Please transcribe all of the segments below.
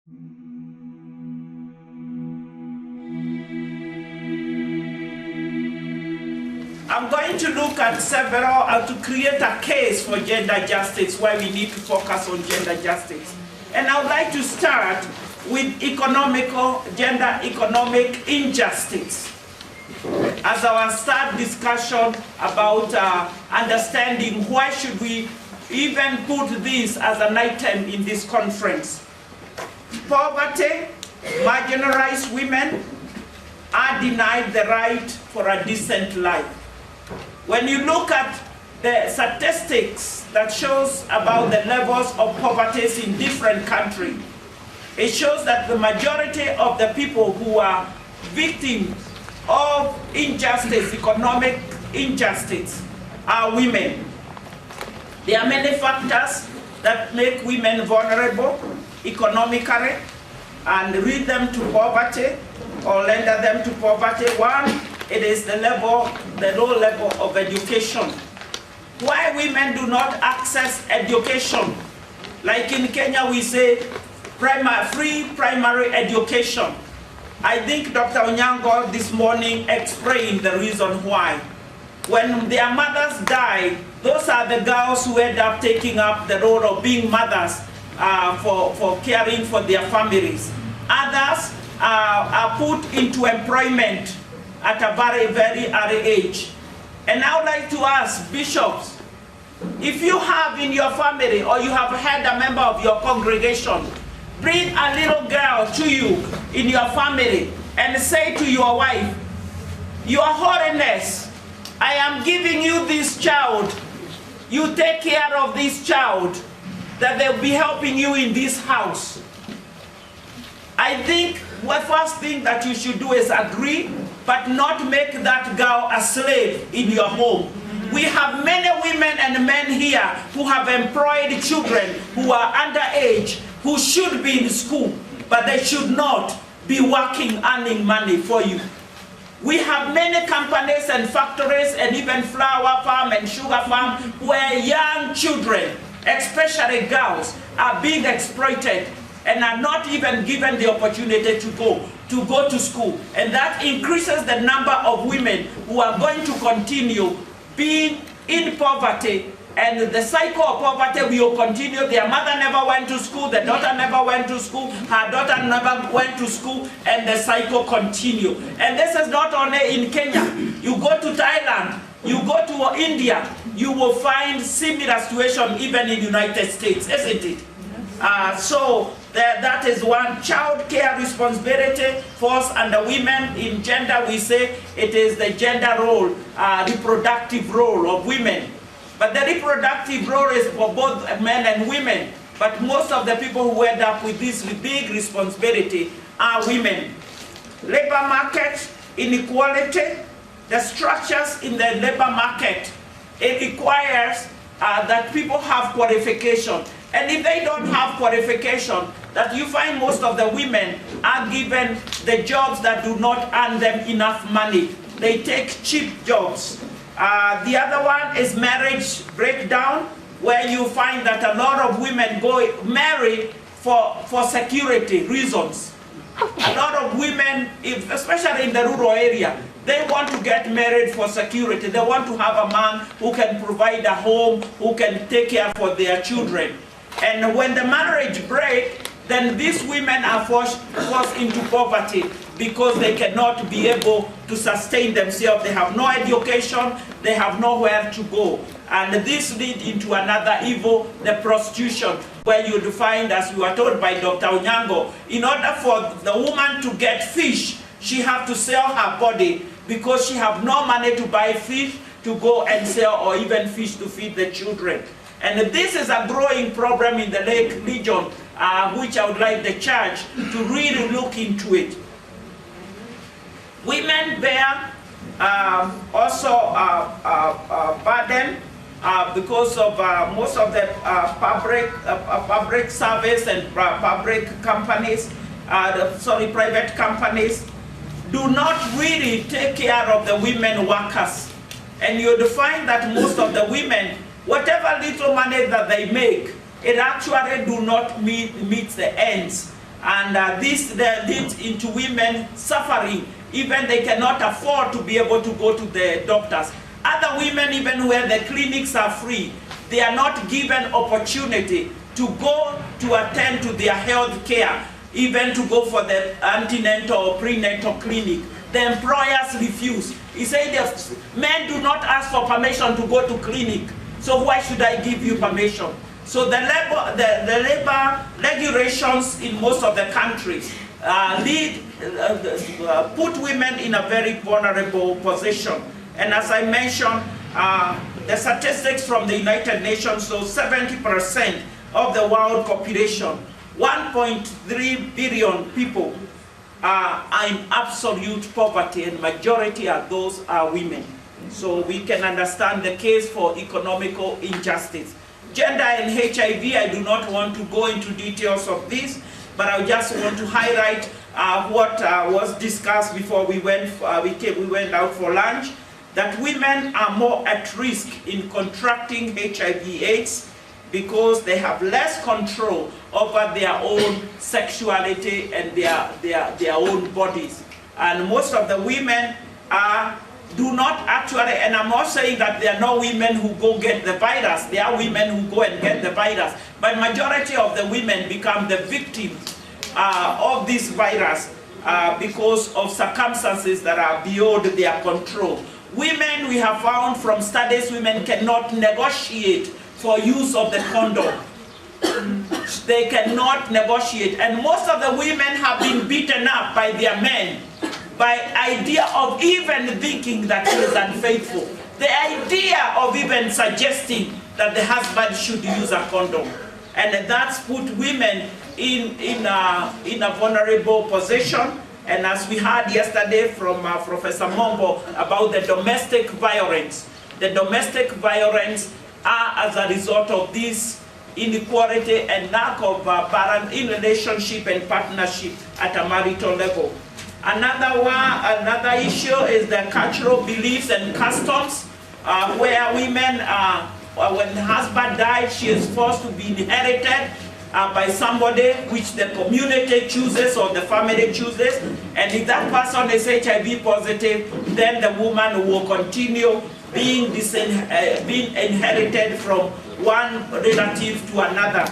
I'm going to look at several, to create a case for gender justice, why we need to focus on gender justice. And I would like to start with gender economic injustice as our start discussion about understanding why should we even put this as an item in this conference. Poverty, marginalized women are denied the right for a decent life. When you look at the statistics that shows about the levels of poverty in different countries, it shows that the majority of the people who are victims of injustice, economic injustice, are women. There are many factors that make women vulnerable economically and lead them to poverty or render them to poverty. One, it is the low level of education. Why women do not access education? Like in Kenya we say free primary education. I think Dr. Onyango this morning explained the reason why. When their mothers die, those are the girls who end up taking up the role of being mothers for caring for their families. Others are put into employment at a very, very early age. And I would like to ask bishops, if you have in your family or you have had a member of your congregation bring a little girl to you in your family and say to your wife, Your Holiness, I am giving you this child. You take care of this child, that they'll be helping you in this house. I think the first thing that you should do is agree, but not make that girl a slave in your home. We have many women and men here who have employed children who are underage, who should be in school, but they should not be working, earning money for you. We have many companies and factories and even flower farm and sugar farm where young children, especially girls, are being exploited and are not even given the opportunity to go to school. And that increases the number of women who are going to continue being in poverty, and the cycle of poverty will continue. Their mother never went to school, the daughter never went to school, her daughter never went to school, and the cycle continues. And this is not only in Kenya. You go to Thailand, you go to India, you will find similar situation even in the United States, isn't it? So that is one. Child care responsibility falls under women. In gender, we say it is the gender role, reproductive role of women. But the reproductive role is for both men and women. But most of the people who end up with this big responsibility are women. Labor market inequality, the structures in the labor market, it requires that people have qualification. And if they don't have qualification, that you find most of the women are given the jobs that do not earn them enough money. They take cheap jobs. The other one is marriage breakdown, where you find that a lot of women marry for security reasons. A lot of women, especially in the rural area, they want to get married for security. They want to have a man who can provide a home, who can take care for their children. And when the marriage breaks, then these women are forced into poverty because they cannot be able to sustain themselves. They have no education, they have nowhere to go. And this leads into another evil, the prostitution, where you find, as we were told by Dr. Onyango, in order for the woman to get fish, she has to sell her body because she has no money to buy fish to go and sell, or even fish to feed the children. And this is a growing problem in the Lake region, which I would like the church to really look into it. Women bear also burden because of most of the public service and public companies, private companies, do not really take care of the women workers. And you'll find that most of the women, whatever little money that they make, it actually do not meet the ends And this leads into women suffering. Even they cannot afford to be able to go to the doctors. Other women, even where the clinics are free, they are not given opportunity to go to attend to their health care, even to go for the antenatal or prenatal clinic. The employers refuse. He said, men do not ask for permission to go to clinic, so why should I give you permission? So the labor regulations in most of the countries put women in a very vulnerable position. And as I mentioned, the statistics from the United Nations show 70% of the world population, 1.3 billion people, are in absolute poverty, and majority of those are women. So we can understand the case for economical injustice. Gender and HIV, I do not want to go into details of this, but I just want to highlight what was discussed before we went out for lunch, that women are more at risk in contracting HIV/AIDS because they have less control over their own sexuality and their own bodies. And most of the women do not actually, and I'm not saying that there are no women who go get the virus. There are women who go and get the virus. But majority of the women become the victims of this virus because of circumstances that are beyond their control. Women, we have found from studies, women cannot negotiate for use of the condom. They cannot negotiate. And most of the women have been beaten up by their men by idea of even thinking that he is unfaithful. The idea of even suggesting that the husband should use a condom. And that's put women in a vulnerable position. And as we heard yesterday from Professor Mombo about the domestic violence, the domestic violence are as a result of this inequality and lack of balance in relationship and partnership at a marital level. Another issue is the cultural beliefs and customs, where women, when the husband dies, she is forced to be inherited by somebody which the community chooses or the family chooses. And if that person is HIV positive, then the woman will continue being inherited from one relative to another.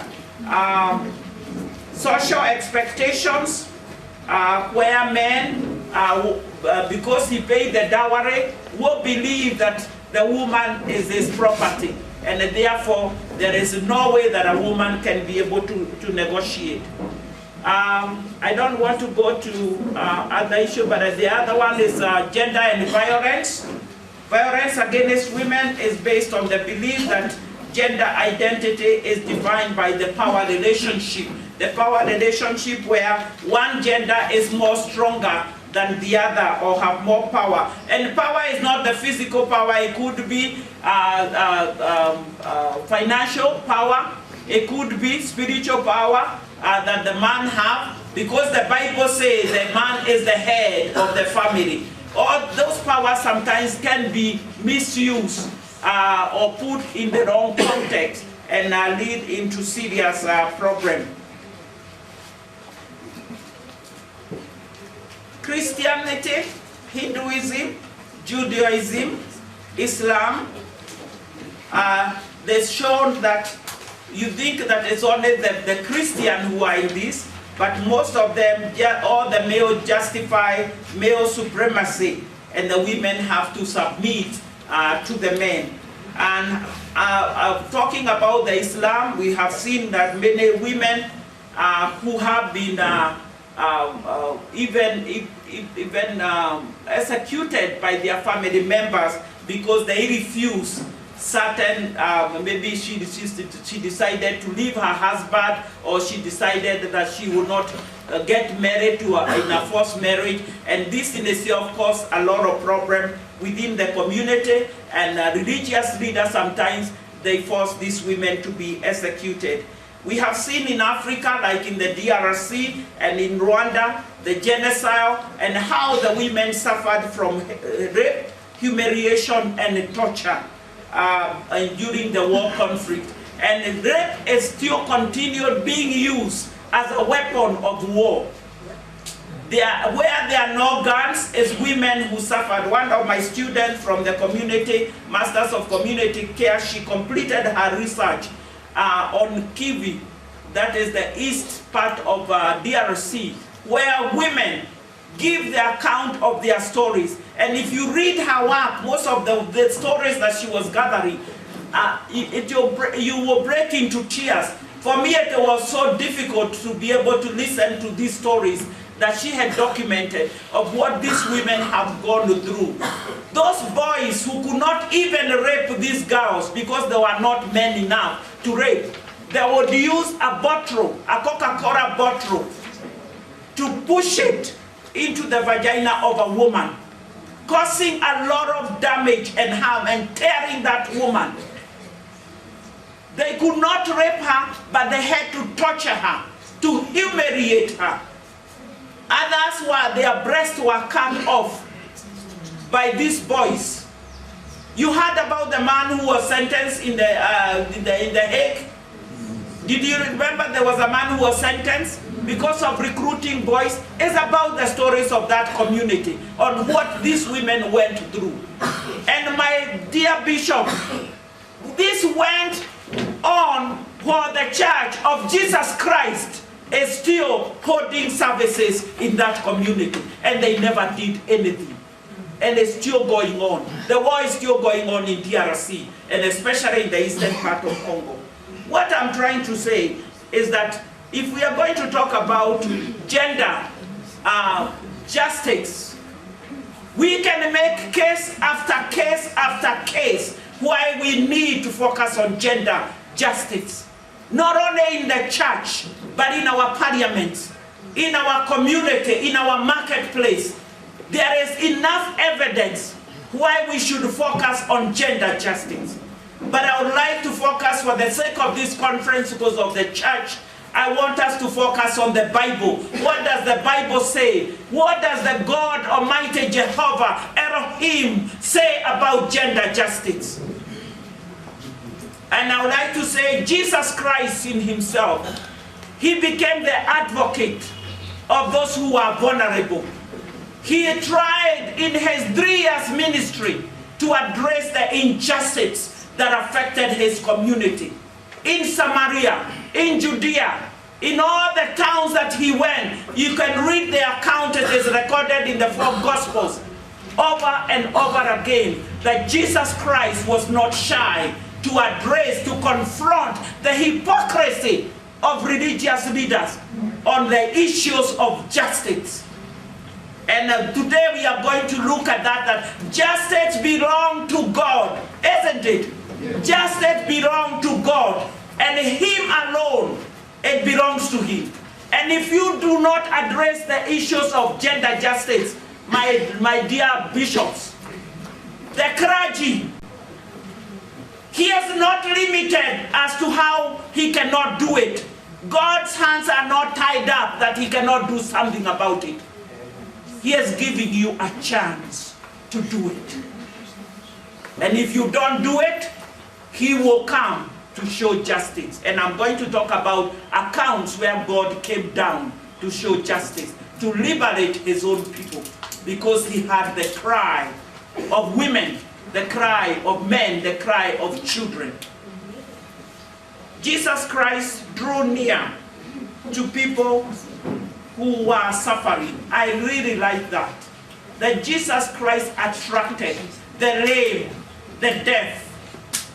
Social expectations, where men, because he paid the dowry, will believe that the woman is his property, and therefore there is no way that a woman can be able to negotiate. I don't want to go to other issue, but the other one is gender and violence. Violence against women is based on the belief that gender identity is defined by the power relationship. The power relationship where one gender is more stronger than the other or have more power. And power is not the physical power. It could be financial power. It could be spiritual power that the man have, because the Bible says the man is the head of the family. All those powers sometimes can be misused or put in the wrong context and lead into serious problem. Christianity, Hinduism, Judaism, Islam, they've shown that you think that it's only the Christian who are in this, but most of them, all the male justify male supremacy, and the women have to submit to the men. And talking about the Islam, we have seen that many women who have been even executed by their family members because they refuse certain, maybe she decided to leave her husband, or she decided that she would not get married in a forced marriage, and this in itself caused a lot of problem within the community, and religious leaders sometimes they force these women to be executed. We have seen in Africa, like in the DRC and in Rwanda, the genocide and how the women suffered from rape, humiliation, and torture during the war conflict. And rape is still continued being used as a weapon of war. Where there are no guns is women who suffered. One of my students from the community, Masters of Community Care, she completed her research on Kivu, that is the east part of DRC, where women give the account of their stories. And if you read her work, most of the stories that she was gathering, you will break into tears. For me, it was so difficult to be able to listen to these stories that she had documented of what these women have gone through. Those boys who could not even rape these girls because they were not men enough to rape, they would use a bottle, a Coca-Cola bottle, to push it into the vagina of a woman, causing a lot of damage and harm and tearing that woman. They could not rape her, but they had to torture her, to humiliate her. Others were, their breasts were cut off by these boys. You heard about the man who was sentenced in the Hague? Did you remember there was a man who was sentenced because of recruiting boys? It's about the stories of that community, on what these women went through. And my dear Bishop, this went on for the Church of Jesus Christ is still holding services in that community, and they never did anything. And it's still going on. The war is still going on in DRC, and especially in the eastern part of Congo. What I'm trying to say is that if we are going to talk about gender justice, we can make case after case after case why we need to focus on gender justice. Not only in the church, but in our parliament, in our community, in our marketplace. There is enough evidence why we should focus on gender justice. But I would like to focus, for the sake of this conference, because of the church, I want us to focus on the Bible. What does the Bible say? What does the God Almighty Jehovah Elohim say about gender justice? And I would like to say Jesus Christ in himself, he became the advocate of those who are vulnerable. He tried in his 3 years ministry to address the injustice that affected his community. In Samaria, in Judea, in all the towns that he went, you can read the account that is recorded in the 4 Gospels over and over again, that Jesus Christ was not shy to address, to confront the hypocrisy of religious leaders on the issues of justice. And today we are going to look at that justice belongs to God, isn't it? Justice belongs to God, and him alone, it belongs to him. And if you do not address the issues of gender justice, my dear bishops, the clergy, he is not limited as to how he cannot do it. God's hands are not tied up that he cannot do something about it. He has given you a chance to do it. And if you don't do it, he will come to show justice. And I'm going to talk about accounts where God came down to show justice, to liberate his own people, because he had the cry of women, the cry of men, the cry of children. Jesus Christ drew near to people who were suffering. I really like that. That Jesus Christ attracted the lame, the deaf,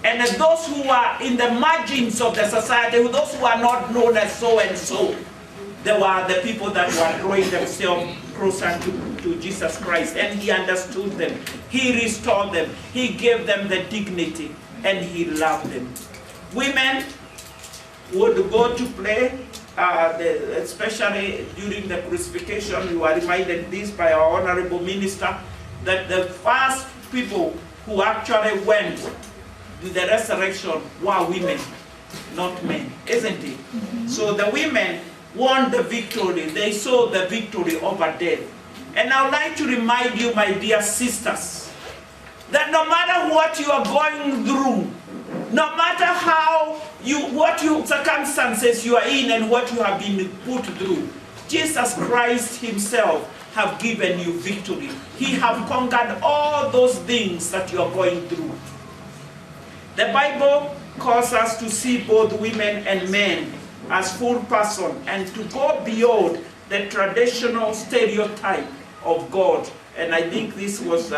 and those who are in the margins of the society, those who are not known as so and so. They were the people that were drawing themselves closer to Jesus Christ, and he understood them. He restored them. He gave them the dignity, and he loved them. Women would go to play, especially during the crucifixion. We were reminded this by our honorable minister, that the first people who actually went to the resurrection were women, not men, isn't it? So the women won the victory. They saw the victory over death. And I would like to remind you, my dear sisters, that no matter what you are going through, No matter what circumstances you are in and what you have been put through, Jesus Christ himself have given you victory. He have conquered all those things that you are going through. The Bible calls us to see both women and men as full person and to go beyond the traditional stereotype of God. And I think this was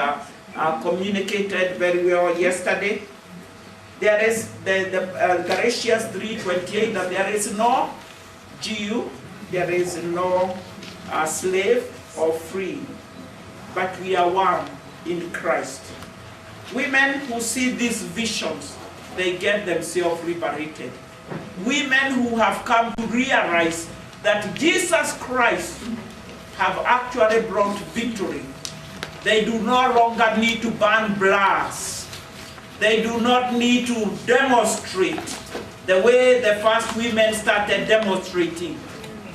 communicated very well yesterday. There is the Galatians 3:28 that there is no Jew, there is no slave or free, but we are one in Christ. Women who see these visions, they get themselves liberated. Women who have come to realize that Jesus Christ have actually brought victory. They do no longer need to burn brass. They do not need to demonstrate the way the first women started demonstrating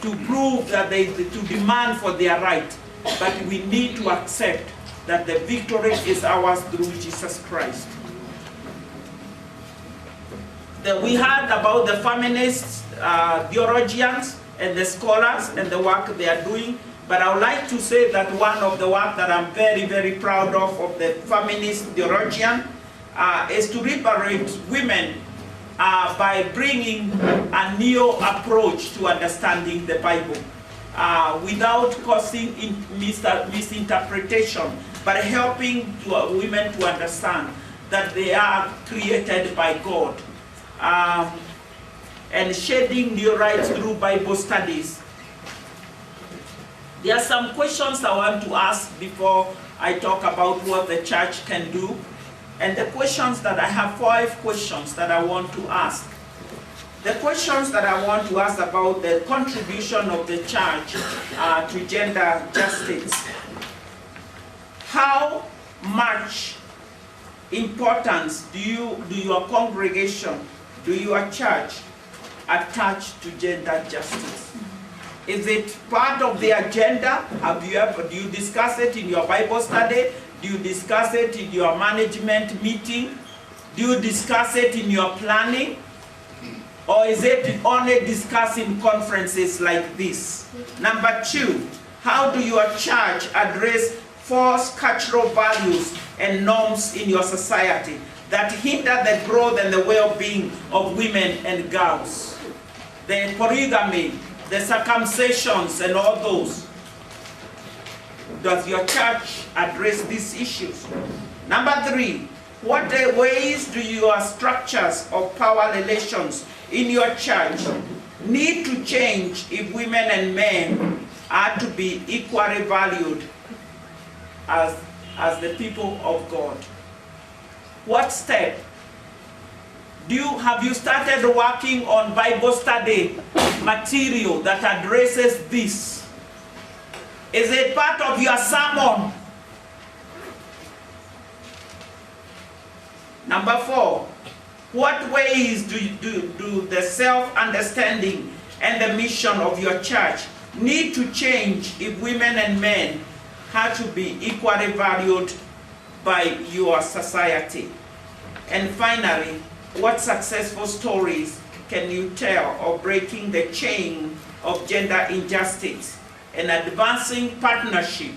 to prove that to demand for their right. But we need to accept that the victory is ours through Jesus Christ. We heard about the feminists, theologians, and the scholars and the work they are doing. But I would like to say that one of the work that I'm very, very proud of the feminist theologian, is to liberate women by bringing a new approach to understanding the Bible without causing misinterpretation, but helping women to understand that they are created by God, and shedding new light through Bible studies. There are some questions I want to ask before I talk about what the church can do. And the questions that I have 5 questions that I want to ask. The questions that I want to ask about the contribution of the church to gender justice. How much importance do your congregation, do your church attach to gender justice? Is it part of the agenda? Do you discuss it in your Bible study? Do you discuss it in your management meeting? Do you discuss it in your planning? Or is it only discussed in conferences like this? Number 2, how do your church address false cultural values and norms in your society that hinder the growth and the well-being of women and girls? The polygamy, the circumcisions and all those. Does your church address these issues? Number 3, what ways do your structures of power relations in your church need to change if women and men are to be equally valued as the people of God? What step? Have you started working on Bible study material that addresses this? Is it part of your sermon? Number 4, what ways do the self-understanding and the mission of your church need to change if women and men have to be equally valued by your society? And finally, what successful stories can you tell of breaking the chain of gender injustice and advancing partnership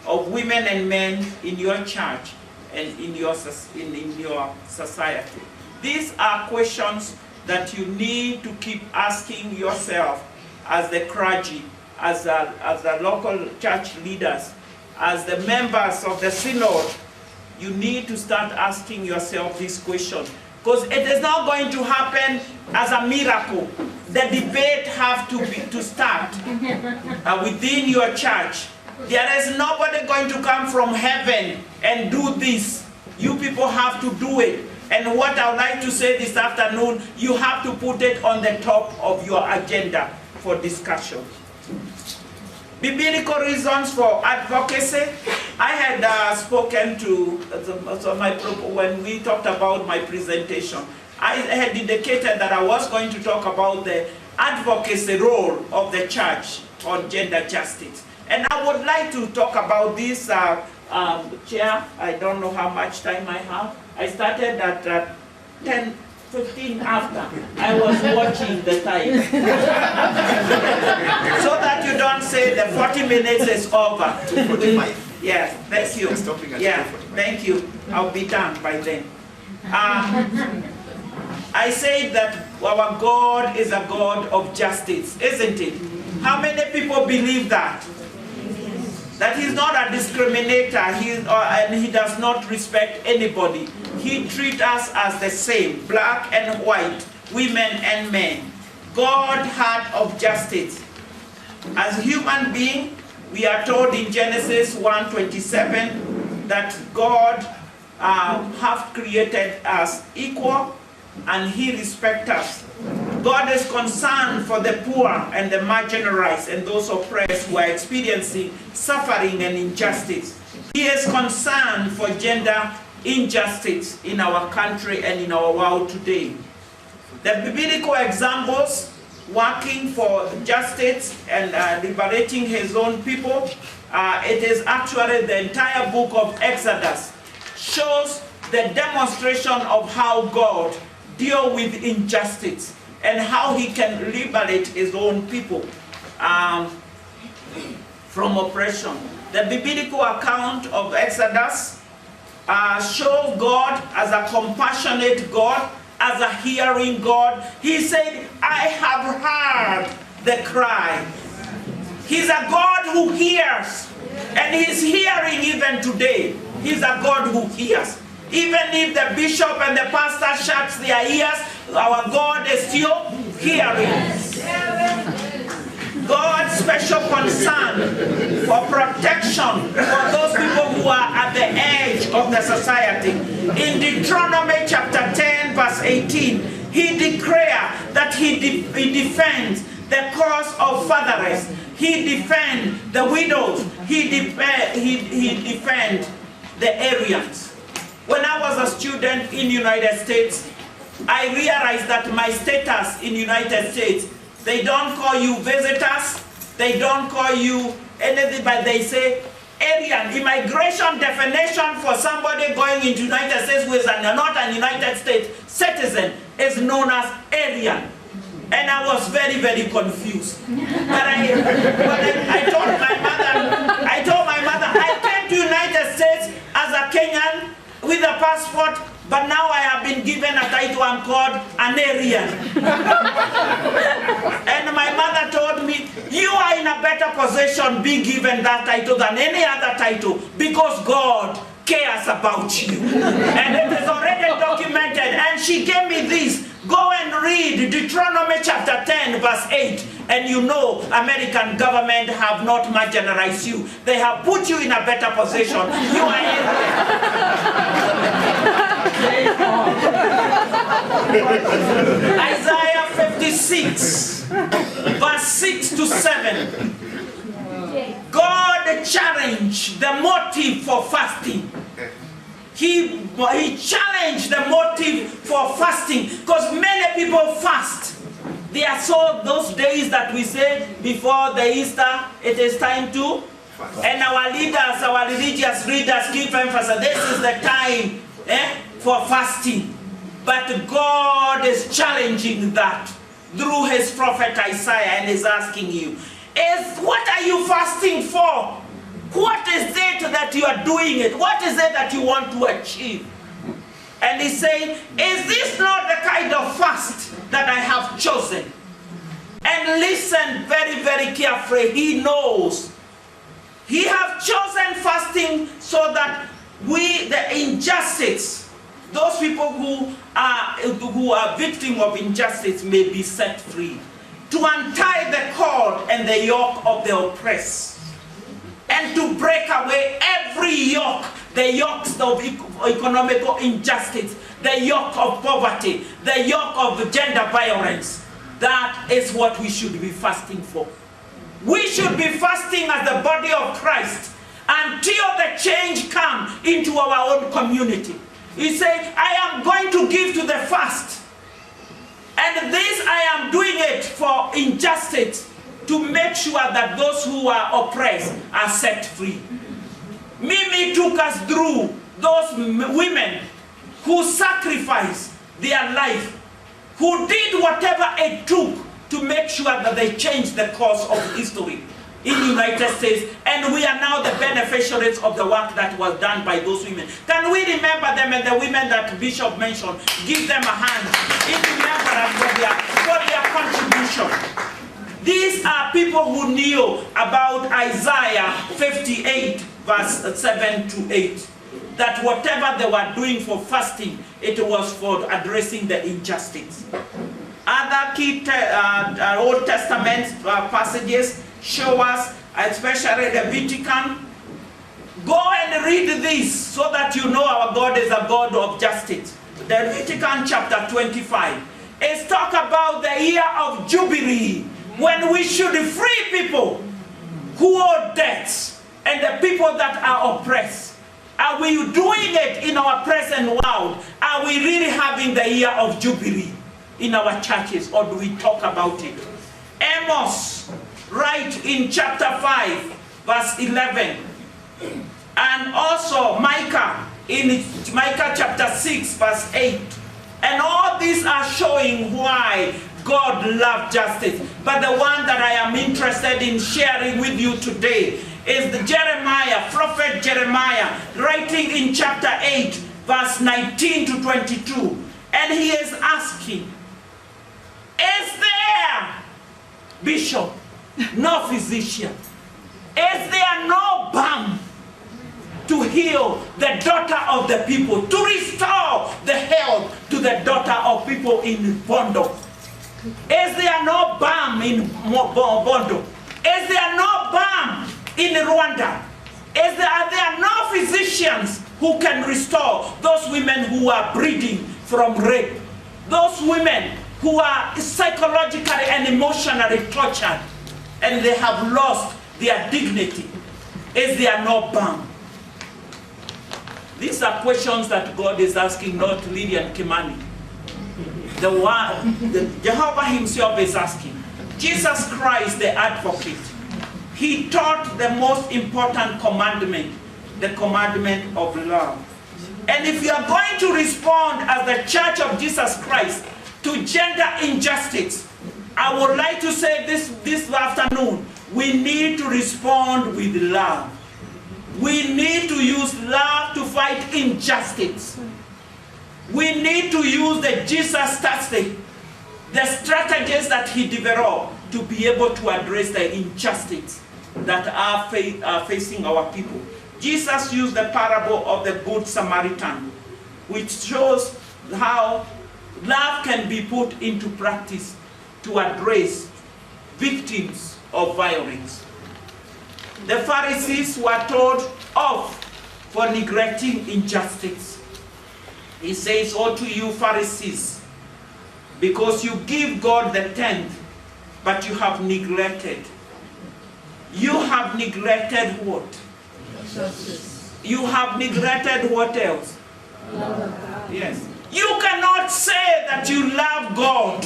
of women and men in your church and in your society? These are questions that you need to keep asking yourself as the clergy, as the local church leaders, as the members of the synod. You need to start asking yourself these questions, because it is not going to happen as a miracle. The debate have to start within your church. There is nobody going to come from heaven and do this. You people have to do it. And what I would like to say this afternoon, you have to put it on the top of your agenda for discussion. Biblical reasons for advocacy. I had spoken to when we talked about my presentation. I had indicated that I was going to talk about the advocacy role of the church on gender justice. And I would like to talk about this, Chair. I don't know how much time I have. I started at 15 after. I was watching the time. So that you don't say the 40 minutes is over. 2:45. Yes, thank you. Yeah, thank you. I'll be done by then. I say that our God is a God of justice, isn't it? How many people believe that? That he's not a discriminator, and he does not respect anybody. He treats us as the same, black and white, women and men. God heart of justice. As human beings, we are told in Genesis 1:27 that God have created us equal and he respects us. God is concerned for the poor and the marginalized and those oppressed who are experiencing suffering and injustice. He is concerned for gender injustice in our country and in our world today. The biblical examples working for justice and liberating his own people, it is actually the entire book of Exodus shows the demonstration of how God deals with injustice and how he can liberate his own people from oppression. The biblical account of Exodus shows God as a compassionate God, as a hearing God. He said, I have heard the cry. He's a God who hears, and he's hearing even today. He's a God who hears. Even if the bishop and the pastor shuts their ears, our God is still hearing. God's special concern for protection for those people who are at the edge of the society. In Deuteronomy chapter 10 verse 18, he declares that he defends the cause of fatherless. He defends the widows. He defends the aliens. When I was a student in the United States, I realized that my status in the United States, they don't call you visitors, they don't call you anything, but they say alien. Immigration definition for somebody going into the United States who is not an United States citizen is known as alien. And I was very, very confused. But I told my mother, I came to the United States as a Kenyan with a passport, but now I have been given a title. I'm called an alien. And my mother told me, you are in a better position being given that title than any other title because God cares about you. And it is already documented. And she gave me this. Go and read Deuteronomy chapter 10 verse 8. And you know American government have not marginalized you. They have put you in a better position. You are Isaiah 56 verse 6 to 7. God challenged the motive for fasting. He challenged the motive for fasting because many people fast. They are so those days that we say before the Easter, it is time to fast. And our leaders, our religious leaders keep emphasizing this is the time for fasting. But God is challenging that through his prophet Isaiah and is asking you, what are you fasting for? What is it that you are doing it? What is it that you want to achieve? And he's saying, is this not the kind of fast that I have chosen? And listen very, very carefully. He knows. He has chosen fasting so that the injustice, those people who are victims of injustice may be set free. To untie the cord and the yoke of the oppressed. And to break away every yoke, the yokes of economical injustice, the yoke of poverty, the yoke of gender violence. That is what we should be fasting for. We should be fasting as the body of Christ until the change comes into our own community. He said, I am going to give to the fast. And this I am doing it for injustice, to make sure that those who are oppressed are set free. Mimi took us through those women who sacrificed their life who did whatever it took to make sure that they changed the course of history in the United States, and we are now the beneficiaries of the work that was done by those women. Can we remember them, and the women that Bishop mentioned? Give them a hand in remembrance for their contribution. These are people who knew about Isaiah 58 verse 7 to 8. That whatever they were doing for fasting, it was for addressing the injustice. Other key Old Testament passages show us, especially Leviticus. Go and read this so that you know our God is a God of justice. Leviticus chapter 25 is talk about the year of Jubilee, when we should free people who owe debts and the people that are oppressed. Are we doing it in our present world? Are we really having the year of Jubilee in our churches, or do we talk about it? Amos, right in chapter 5, verse 11. And also Micah, in Micah chapter 6, verse 8. And all these are showing why God loved justice. But the one that I am interested in sharing with you today is the Jeremiah, prophet Jeremiah, writing in chapter 8, verse 19 to 22. And he is asking, is there, Bishop, no physician? Is there no balm to heal the daughter of the people, to restore the health to the daughter of people in Bondo? Is there no balm in Bondo? Is there no balm in Rwanda? Are there no physicians who can restore those women who are bleeding from rape? Those women who are psychologically and emotionally tortured and they have lost their dignity. Is there no balm? These are questions that God is asking, not Lillian Kimani. The Jehovah himself is asking. Jesus Christ, the advocate, he taught the most important commandment, the commandment of love. And if you are going to respond as the Church of Jesus Christ to gender injustice, I would like to say this afternoon, we need to respond with love. We need to use love to fight injustice. We need to use the Jesus tactic, the strategies that he developed to be able to address the injustice that are facing our people. Jesus used the parable of the Good Samaritan, which shows how love can be put into practice to address victims of violence. The Pharisees were told off for neglecting injustice. He says, "Woe to you, Pharisees, because you give God the tenth, but you have neglected." You have neglected what? Justice. You have neglected what else? Love. Yes. You cannot say that you love God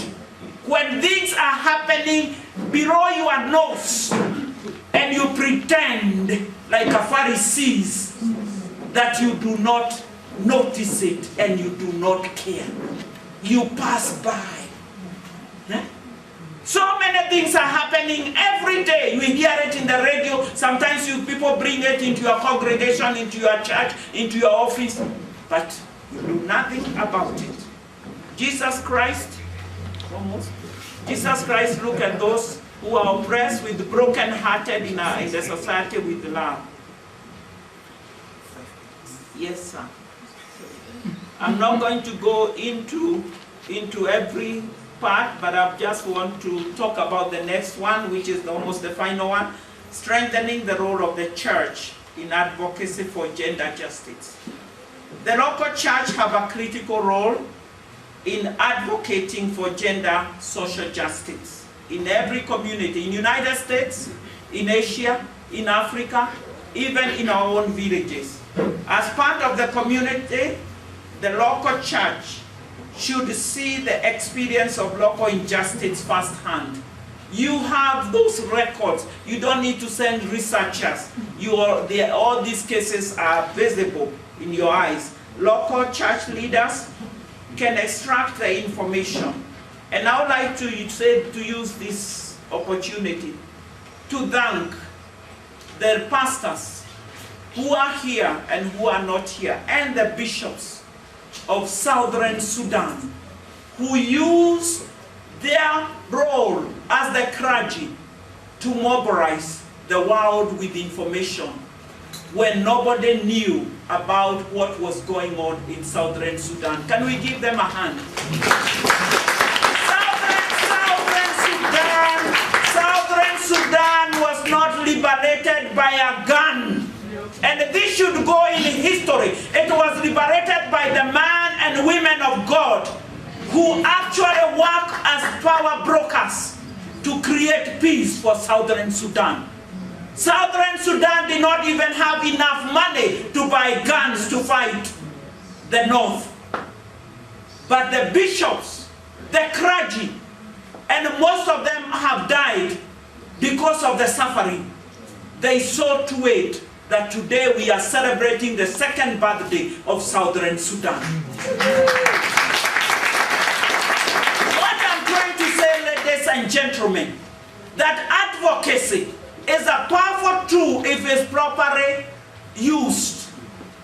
when things are happening below your nose and you pretend like a Pharisees that you do not notice it and you do not care. You pass by. Huh? So many things are happening every day. You hear it in the radio. Sometimes people bring it into your congregation, into your church, into your office, but you do nothing about it. Jesus Christ, look at those who are oppressed, with broken-hearted in the society with love. Yes, sir. I'm not going to go into every part, but I just want to talk about the next one, which is almost the final one: strengthening the role of the church in advocacy for gender justice. The local church have a critical role in advocating for gender social justice in every community, in the United States, in Asia, in Africa, even in our own villages. As part of the community, the local church should see the experience of local injustice firsthand. You have those records. You don't need to send researchers. All these cases are visible in your eyes. Local church leaders can extract the information And I would like to use this opportunity to thank the pastors who are here and who are not here, and the bishops of Southern Sudan, who use their role as the clergy to mobilize the world with information when nobody knew about what was going on in Southern Sudan. Can we give them a hand? Southern Sudan was not liberated by a gun. And this should go in history. It was liberated by the men and women of God who actually work as power brokers to create peace for Southern Sudan. Southern Sudan did not even have enough money to buy guns to fight the North. But the bishops, the clergy, and most of them have died because of the suffering. They saw to it that today we are celebrating the second birthday of Southern Sudan. What I'm trying to say, ladies and gentlemen, that advocacy is a powerful tool if it's properly used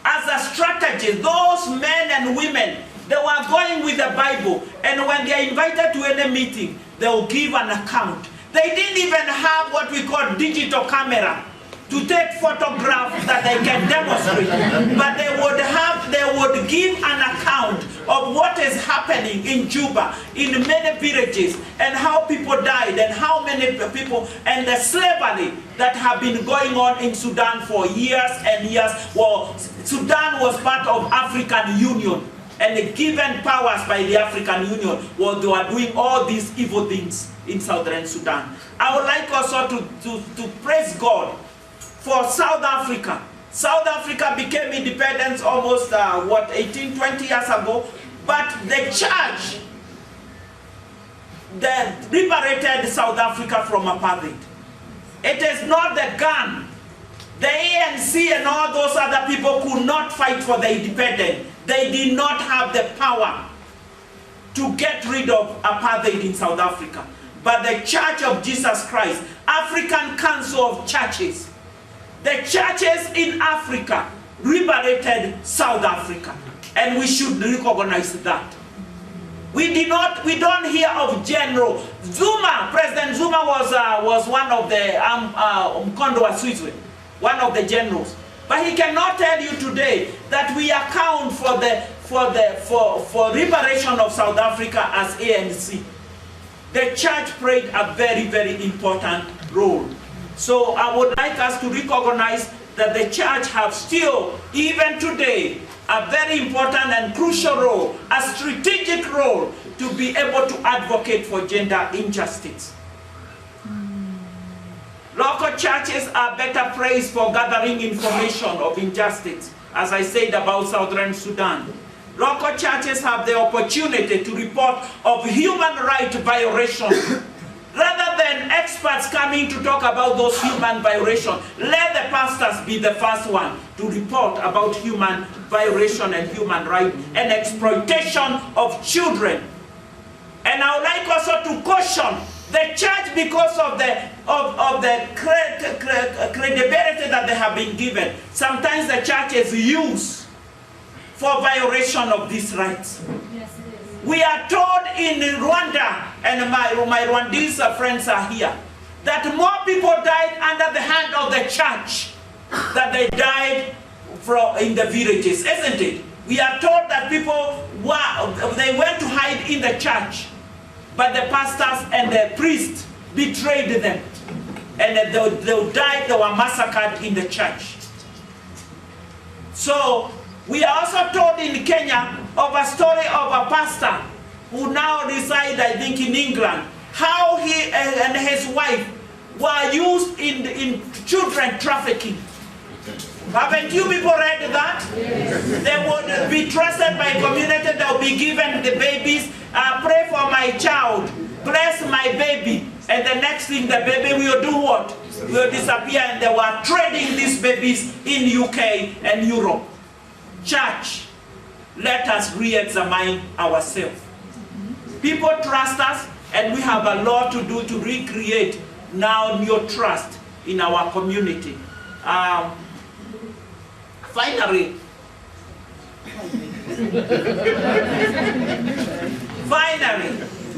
as a strategy. Those men and women, they were going with the Bible, and when they are invited to any meeting, they will give an account. They didn't even have what we call digital camera to take photographs that they can demonstrate, but they would give an account of what is happening in Juba, in many villages, and how people died, and how many people, and the slavery that have been going on in Sudan for years and years. Well, Sudan was part of African Union, and given powers by the African Union, well, they were doing all these evil things in Southern Sudan. I would like also to praise God for South Africa. South Africa became independent almost, 18, 20 years ago. But the church that liberated South Africa from apartheid. It is not the gun. The ANC and all those other people could not fight for the independence. They did not have the power to get rid of apartheid in South Africa. But the Church of Jesus Christ, African Council of Churches, the churches in Africa liberated South Africa, and we should recognize that. We don't hear of General Zuma. President Zuma was one of the Mkondo wa Sizwe, one of the generals. But he cannot tell you today that we account for liberation of South Africa as ANC. The church played a very, very important role. So I would like us to recognize that the church has still, even today, a very important and crucial role, a strategic role, to be able to advocate for gender injustice. Local churches are better placed for gathering information of injustice, as I said about Southern Sudan. Local churches have the opportunity to report of human rights violations. Rather than experts coming to talk about those human violations, let the pastors be the first one to report about human violation and human rights and exploitation of children. And I would like also to caution the church, because of the credibility that they have been given. Sometimes the church is used for violation of these rights. Yes, it is. We are told in Rwanda, and my Rwandese friends are here, that more people died under the hand of the church than they died in the villages, isn't it? We are told that people they went to hide in the church, but the pastors and the priests betrayed them, and they died, they were massacred in the church. So we are also told in Kenya of a story of a pastor who now resides, I think, in England, how he and his wife were used in children trafficking. Haven't you people read that? Yes. They would be trusted by community, they would be given the babies, pray for my child, bless my baby, and the next thing the baby will do what? Will disappear, and they were trading these babies in UK and Europe. Church, let us re-examine ourselves. People trust us, and we have a lot to do to recreate now new trust in our community. Finally,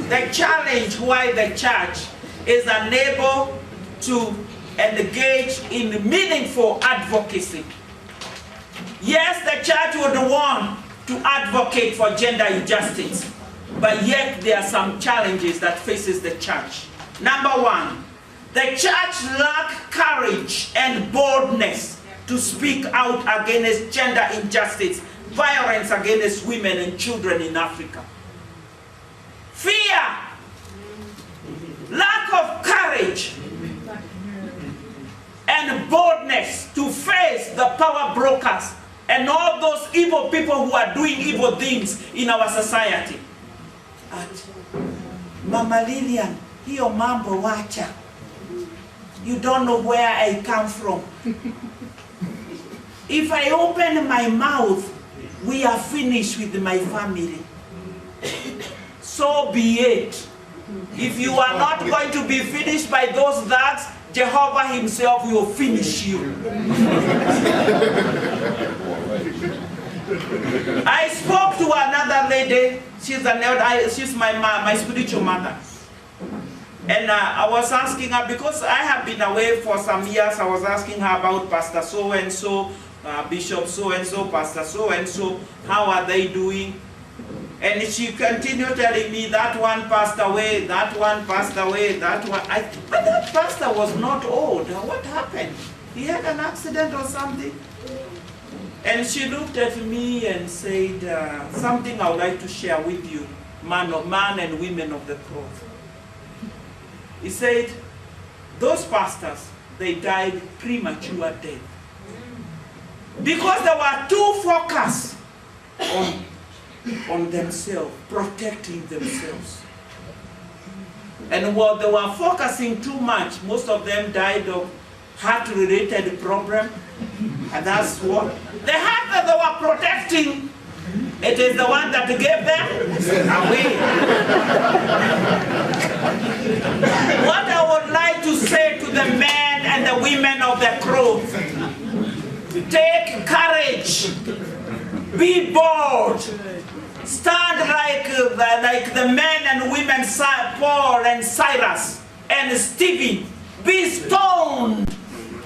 the challenge why the church is unable to engage in meaningful advocacy. Yes, the church would want to advocate for gender injustice, but yet there are some challenges that faces the church. Number one, the church lacks courage and boldness to speak out against gender injustice, violence against women and children in Africa. Fear, lack of courage, and boldness to face the power brokers and all those evil people who are doing evil things in our society. At Mama Lillian, hiyo mambo wacha. You don't know where I come from. If I open my mouth, we are finished with my family. So be it. If you are not going to be finished by those that, Jehovah himself will finish you. I spoke to another lady. She's my spiritual mother. And I was asking her, because I have been away for some years, I was asking her about Pastor so-and-so, Bishop so-and-so, Pastor so-and-so, how are they doing? And she continued telling me that one passed away, that one passed away, that one. But that pastor was not old. What happened? He had an accident or something? And she looked at me and said, something I would like to share with you, man and women of the cross. He said, those pastors, they died premature death. Because they were too focused on themselves, protecting themselves. And while they were focusing too much, most of them died of heart-related problem. And that's what? The heart that they were protecting, it is the one that gave them away. What I would like to say to the men and the women of the cross, take courage, be bold, stand like the men and women, Paul and Silas and Stephen, be stoned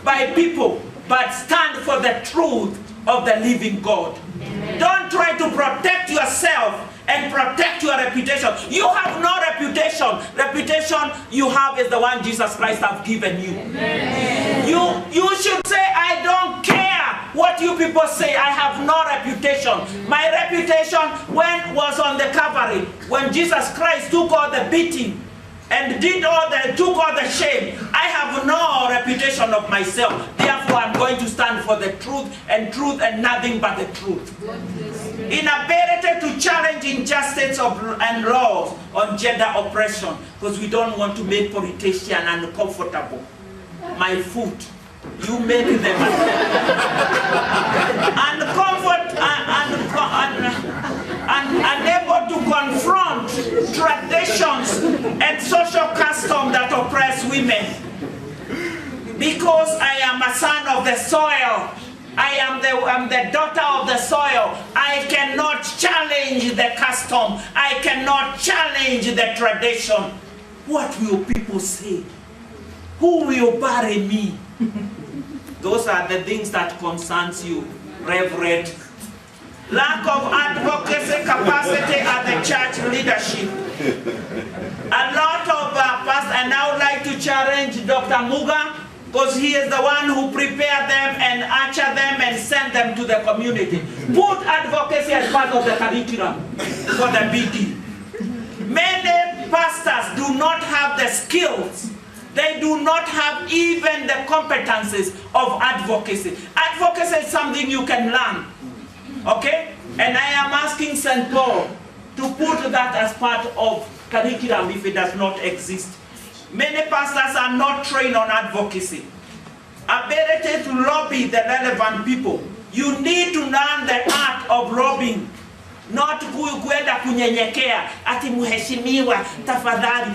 by people, but stand for the truth of the living God. Amen. Don't try to protect yourself and protect your reputation. You have no reputation. Reputation you have is the one Jesus Christ has given you. Amen. You should say, I don't care what you people say. I have no reputation. My reputation was on the Calvary when Jesus Christ took all the beating and took all the shame. I have no reputation of myself. Therefore, I'm going to stand for the truth and nothing but the truth. Inability to challenge injustice and laws on gender oppression, because we don't want to make politicians uncomfortable. My foot, you make them unable to confront traditions and social customs that oppress women. Because I am a son of the soil, I'm the daughter of the soil, I cannot challenge the custom, I cannot challenge the tradition. What will people say? Who will bury me? Those are the things that concerns you, Reverend. Lack of advocacy capacity at the church leadership. A lot of pastors, and I would like to challenge Dr. Muga, because he is the one who prepared them and usher them and sent them to the community. Put advocacy as part of the curriculum for the BD. Many pastors do not have the skills. They do not have even the competencies of advocacy. Advocacy is something you can learn. Okay? And I am asking St. Paul to put that as part of curriculum if it does not exist. Many pastors are not trained on advocacy. Ability to lobby the relevant people. You need to learn the art of lobbying. not kuenda kunyenyekea ati mheshimiwa tafadhali.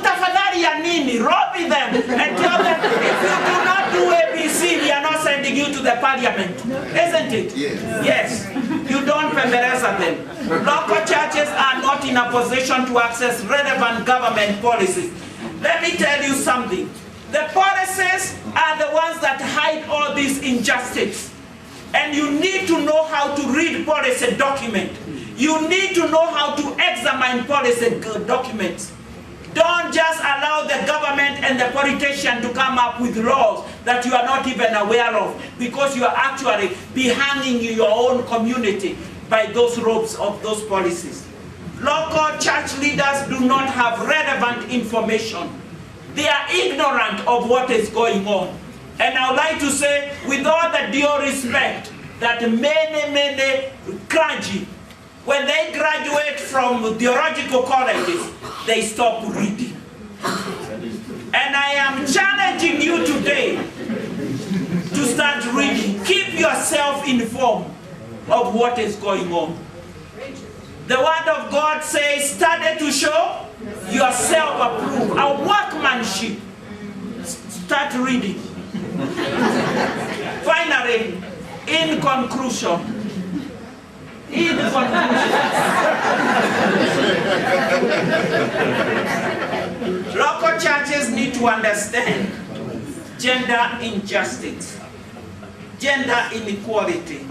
Tafadhali ya nini? Rob them and tell them if you do not do ABC, we are not sending you to the parliament. Isn't it? Yes. You don't pembereza them. Local churches are not in a position to access relevant government policies. Let me tell you something. The policies are the ones that hide all this injustice. And you need to know how to read policy documents. You need to know how to examine policy documents. Don't just allow the government and the politician to come up with laws that you are not even aware of, because you are actually behanging your own community by those ropes of those policies. Local church leaders do not have relevant information. They are ignorant of what is going on. And I would like to say, with all the due respect, that many clergy, when they graduate from theological colleges, they stop reading. And I am challenging you today to start reading. Keep yourself informed of what is going on. The word of God says, study to show yourself approved, a workmanship. Start reading. Finally, in conclusion, local churches need to understand gender injustice, gender inequality,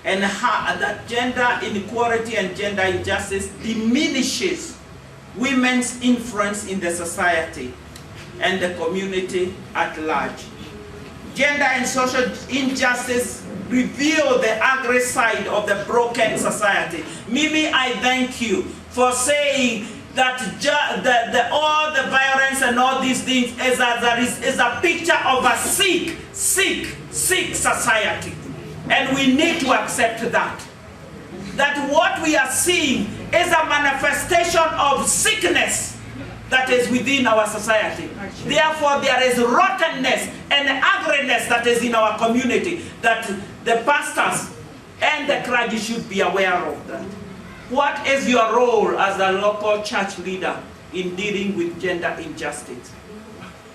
and how that gender inequality and gender injustice diminishes women's influence in the society and the community at large. Gender and social injustice reveal the ugly side of the broken society. Mimi, I thank you for saying that all the violence and all these things is a picture of a sick society. And we need to accept that. That what we are seeing is a manifestation of sickness that is within our society. Therefore, there is rottenness and ugliness that is in our community that the pastors and the clergy should be aware of that. What is your role as a local church leader in dealing with gender injustice?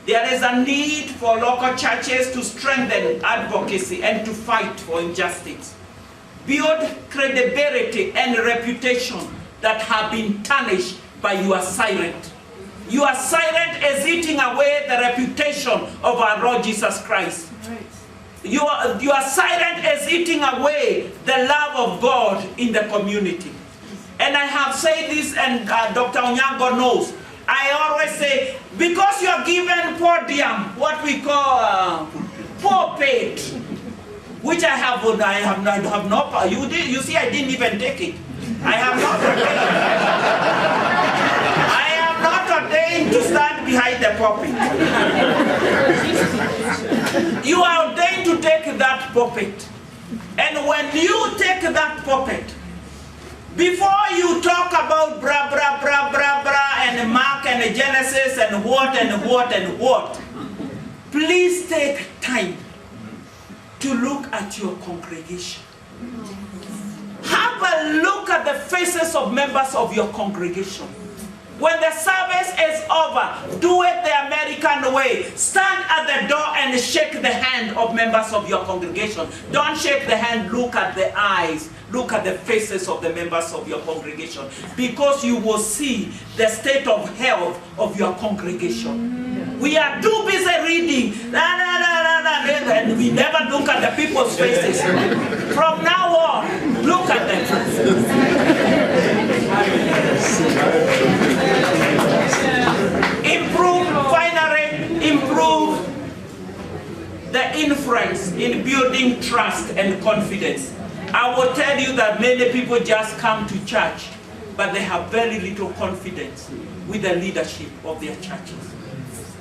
There is a need for local churches to strengthen advocacy and to fight for injustice. Build credibility and reputation that have been tarnished by your silence. Your silence is eating away the reputation of our Lord Jesus Christ. Your silence is eating away the love of God in the community. And I have said this, and Dr. Onyango knows. I always say, because you are given podium, what we call pulpit, which I have not. You see, I didn't even take it. I have not ordained. I am not ordained to stand behind the pulpit. You are ordained to take that pulpit. And when you take that pulpit, before you talk about bra, bra, bra, bra, bra, and Mark and Genesis and what, please take time to look at your congregation. Have a look at the faces of members of your congregation. When the service is over, do it the American way. Stand at the door and shake the hand of members of your congregation. Don't shake the hand, look at the eyes. Look at the faces of the members of your congregation, because you will see the state of health of your congregation. We are too busy reading, and we never look at the people's faces. From now on, look at them. Improve the influence in building trust and confidence. I will tell you that many people just come to church, but they have very little confidence with the leadership of their churches.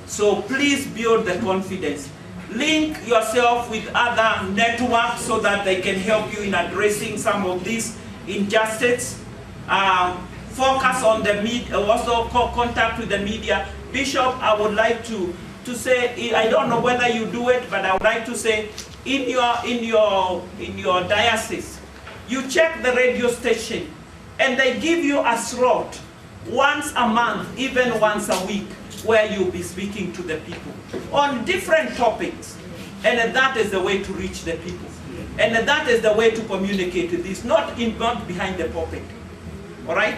So please build the confidence. Link yourself with other networks so that they can help you in addressing some of these injustices. Focus on the media, also contact with the media. Bishop, I would like to say, I don't know whether you do it, but I would like to say, in your diocese, You check the radio station, and they give you a slot once a month, even once a week, where you'll be speaking to the people on different topics. And that is the way to reach the people. And that is the way to communicate this, not behind the pulpit. All right?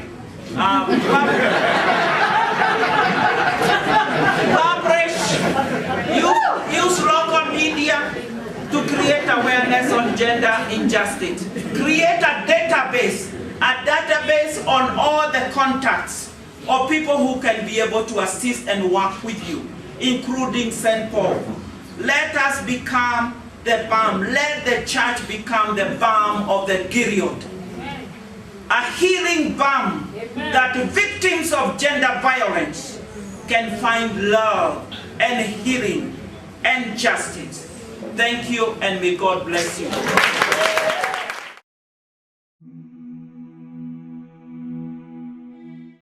Use local media to create awareness on gender injustice. Create a database on all the contacts of people who can be able to assist and work with you, including St. Paul. Let us become the balm. Let the church become the balm of the Gilead. A healing balm that victims of gender violence can find love and healing and justice. Thank you, and may God bless you.